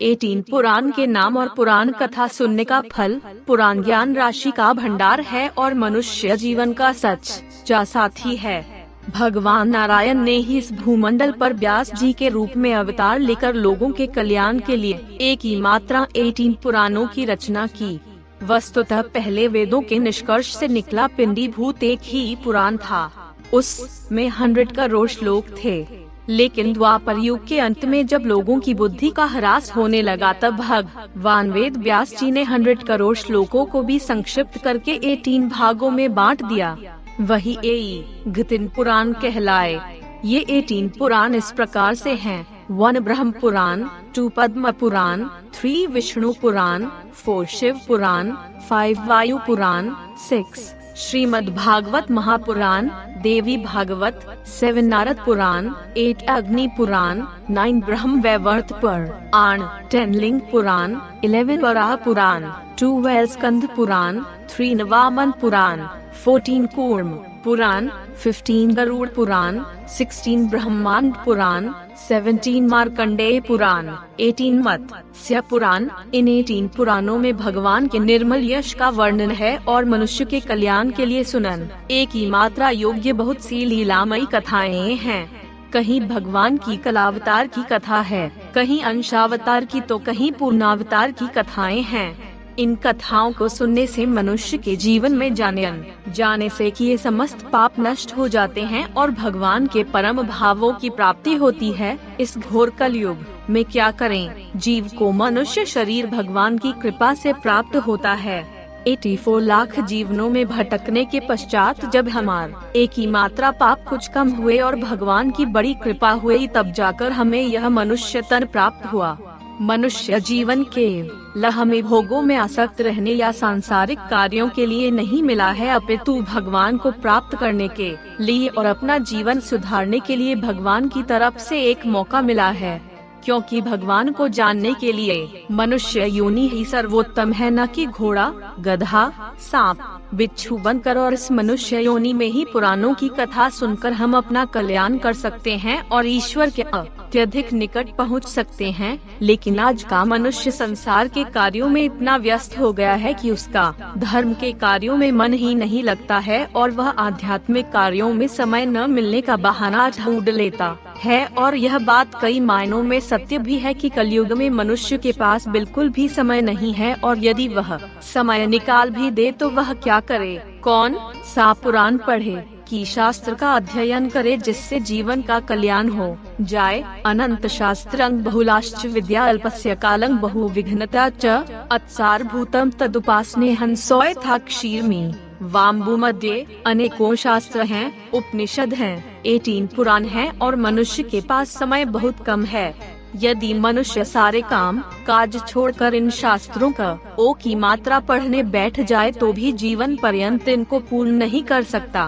18 पुराण के नाम और पुराण कथा सुनने का फल। पुराण ज्ञान राशि का भंडार है और मनुष्य जीवन का सच्चा साथी है। भगवान नारायण ने ही इस भूमंडल पर व्यास जी के रूप में अवतार लेकर लोगों के कल्याण के लिए एक ही मात्रा 18 पुराणों की रचना की। वस्तुतः पहले वेदों के निष्कर्ष से निकला पिंडीभूत एक ही पुराण था। उसमें 100 करोड़ श्लोक थे, लेकिन द्वापर युग के अंत में जब लोगों की बुद्धि का ह्रास होने लगा तब भगवान वेद व्यास जी ने 100 करोड़ श्लोकों को भी संक्षिप्त करके 18 भागों में बांट दिया। वही 18 पुराण कहलाए। ये 18 पुराण इस प्रकार से हैं: 1 ब्रह्म पुराण, 2 पद्म पुराण, 3 विष्णु पुराण, 4 शिव पुराण, 5 वायु पुराण, 6 श्रीमद् भागवत महापुराण, देवी भागवत, 7 नारद पुराण, 8 अग्नि पुराण, 9 ब्रह्म वैवर्त पुराण, 10 लिंग पुराण, 11 वराह पुराण, 12 स्कंद पुराण, 3 वामन पुराण, 14 कूर्म पुराण, 15 गरुड़ पुराण, 16 ब्रह्मांड पुराण, 17 मार्कंडेय पुराण, 18 मत्स्य पुराण। इन 18 पुराणों में भगवान के निर्मल यश का वर्णन है और मनुष्य के कल्याण के लिए सुनन एक ही मात्रा योग्य बहुत सी लीलामयी कथाएं हैं। कहीं भगवान की कलावतार की कथा है, कहीं अंशावतार की तो कहीं पूर्णावतार की कथाएं हैं। इन कथाओं को सुनने से मनुष्य के जीवन में जाने से किए समस्त पाप नष्ट हो जाते हैं और भगवान के परम भावों की प्राप्ति होती है। इस घोर कलयुग में क्या करें? जीव को मनुष्य शरीर भगवान की कृपा से प्राप्त होता है। 84 लाख जीवनों में भटकने के पश्चात जब हमारे एक ही मात्रा पाप कुछ कम हुए और भगवान की बड़ी कृपा हुई तब जाकर हमें यह मनुष्य तन प्राप्त हुआ। मनुष्य जीवन के लहमे भोगों में आसक्त रहने या सांसारिक कार्यों के लिए नहीं मिला है, अपितु भगवान को प्राप्त करने के लिए और अपना जीवन सुधारने के लिए भगवान की तरफ से एक मौका मिला है। क्योंकि भगवान को जानने के लिए मनुष्य योनि ही सर्वोत्तम है, न कि घोड़ा, गधा, सांप, बिच्छू बनकर। और इस मनुष्य योनि में ही पुराणों की कथा सुनकर हम अपना कल्याण कर सकते हैं और ईश्वर के अत्यधिक निकट पहुंच सकते हैं। लेकिन आज का मनुष्य संसार के कार्यों में इतना व्यस्त हो गया है कि उसका धर्म के कार्यों में मन ही नहीं लगता है और वह आध्यात्मिक कार्यों में समय न मिलने का बहाना ढूंढ लेता है। और यह बात कई मायनों में सत्य भी है कि कलयुग में मनुष्य के पास बिल्कुल भी समय नहीं है, और यदि वह समय निकाल भी दे तो वह क्या करे? कौन सा पुराण पढ़े कि शास्त्र का अध्ययन करे जिससे जीवन का कल्याण हो जाए? अनंत शास्त्रं बहुलाश्च विद्या अल्पस्य कालं बहुविघ्नता च अत्सार भूतम तदुपासने हंसोय था क्षीरमी। वाम्बु मध्य अनेकों शास्त्र हैं, उपनिषद हैं, 18 पुराण हैं और मनुष्य के पास समय बहुत कम है। यदि मनुष्य सारे काम काज छोड़कर इन शास्त्रों का ओ की मात्रा पढ़ने बैठ जाए तो भी जीवन पर्यंत इनको पूर्ण नहीं कर सकता,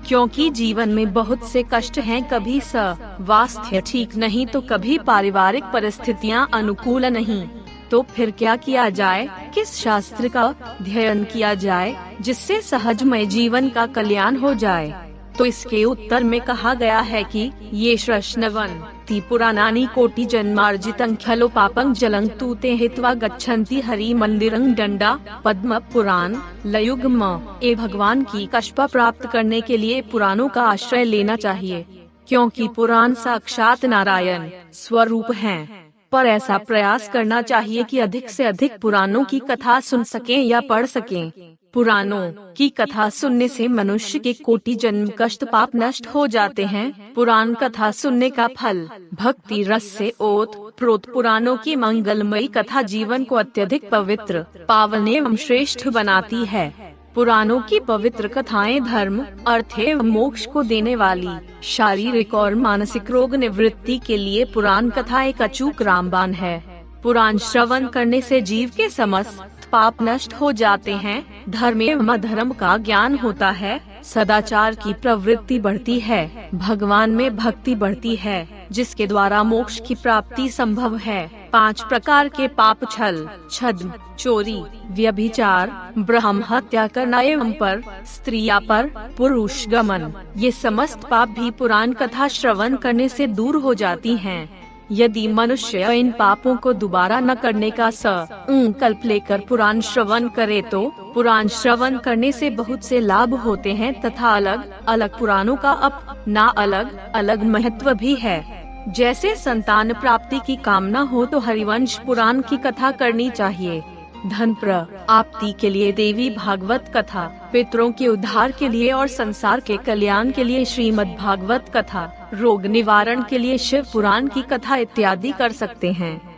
क्योंकि जीवन में बहुत से कष्ट हैं। कभी स्वास्थ्य ठीक नहीं तो कभी पारिवारिक परिस्थितियां अनुकूल नहीं। तो फिर क्या किया जाए? किस शास्त्र का अध्ययन किया जाए जिससे सहजमय जीवन का कल्याण हो जाए? तो इसके उत्तर में कहा गया है कि ये श्रष्णवन्ति पुराणानि कोटि जन्मार्जितं खलो पापं जलं तूते हित्वा गच्छन्ति हरि मंदिरं दंडा। पद्म पुराण लयुग्म। भगवान की कृपा प्राप्त करने के लिए पुराणों का आश्रय लेना चाहिए, क्योंकि पुराण साक्षात नारायण स्वरूप हैं। पर ऐसा प्रयास करना चाहिए कि अधिक से अधिक पुराणों की कथा सुन सकें या पढ़ सकें। पुराणों की कथा सुनने से मनुष्य के कोटि जन्म कष्ट पाप नष्ट हो जाते हैं। पुराण कथा सुनने का फल भक्ति रस से ओत प्रोत पुराणों की मंगलमयी कथा जीवन को अत्यधिक पवित्र, पावन एवं श्रेष्ठ बनाती है। पुराणों की पवित्र कथाएं धर्म, अर्थ एवं मोक्ष को देने वाली, शारीरिक और मानसिक रोग निवृत्ति के लिए पुराण कथा एक अचूक रामबाण है। पुराण श्रवण करने से जीव के समस्त पाप नष्ट हो जाते हैं, धर्म एवं अधर्म का ज्ञान होता है, सदाचार की प्रवृत्ति बढ़ती है, भगवान में भक्ति बढ़ती है, जिसके द्वारा मोक्ष की प्राप्ति संभव है। 5 प्रकार के पाप छल, छद्म, चोरी, व्यभिचार, ब्रह्म हत्या करना एवं पर स्त्रियां पर पुरुष गमन, ये समस्त पाप भी पुराण कथा श्रवण करने से दूर हो जाती हैं। यदि मनुष्य इन पापों को दोबारा न करने का संकल्प लेकर पुराण श्रवण करे तो पुराण श्रवण करने से बहुत से लाभ होते हैं तथा अलग अलग पुराणों का अपना अलग अलग महत्व भी है। जैसे संतान प्राप्ति की कामना हो तो हरिवंश पुराण की कथा करनी चाहिए। धन प्राप्ति के लिए देवी भागवत कथा, पितरों के उद्धार के लिए और संसार के कल्याण के लिए श्रीमद् भागवत कथा, रोग निवारण के लिए शिव पुराण की कथा इत्यादि कर सकते हैं।